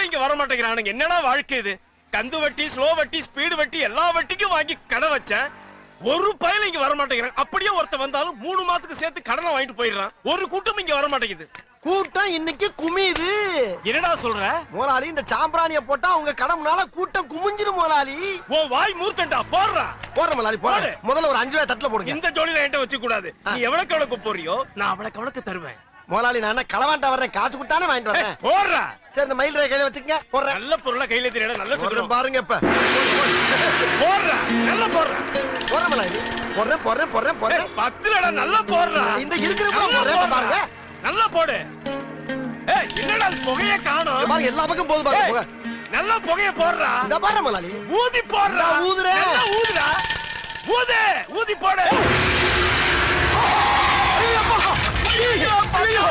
இங்க வர மாட்டேங்கிறானுங்க. என்னடா வாழ்க்கை இது? கந்து வட்டி, ஸ்லோ வட்டி, ஸ்பீடு வட்டி எல்லா வட்டிக்கும் வாங்கி கடை வச்சேன். ஒரு பயல இங்க வர மாட்டேங்கிறான். அப்படியே ஒருத்த வந்தாலும் 3 மாசத்துக்கு சேர்த்து கடனை வாங்கிட்டு போயிடுறான். ஒரு கூட்டம் இங்க வர மாட்டேங்குது. கூட்டம் இன்னைக்கு குமியுது. என்னடா சொல்ற முதலாளி? இந்த சாம்பிராணிய போட்டா உங்க கடை முன்னால கூட்டம் குமிஞ்சிரும் முதலாளி. உன் வாய் மூர்த்தண்டா. போடுறா. போற முதலாளி போடு. முதல்ல ஒரு 5 ரூபாய் தட்டுல போடுங்க. இந்த ஜோடியில என்கிட்ட வச்சு கூடாது. நீ எவ்வளவுக்கு எவ்வளவுக்கு போறியோ நான் அவ்வளவுக்கு தருவேன். முதலாளி நான் களவாண்டா வர்றேன், காசு கொடுத்தானே வாங்கிட்டு வரேன். போடுறா. சரி இந்த மயில் ரேகை கையில வச்சுக்கங்க. போடுறேன். நல்ல பொருளை கையில தெரியல. நல்ல சொல்றேன் பாருங்க. இப்ப போடுறா. நல்லா போடுறா. போறேன் முதலாளி. போடுறேன். 10 நல்லா போடுறா. இந்த இருக்கிற போறேன் பாருங்க. நல்லா போடு. ஏய் என்னடா புகைய காணோம்? பாருங்க எல்லா பக்கம் போகுது பாருங்க புகை. நல்லா புகைய போடுறா. இந்த பாரு முதலாளி. ஊதி போடுறா. ஊதுறேன். நல்லா ஊதுடா. ஊதி போடு. ஐயோ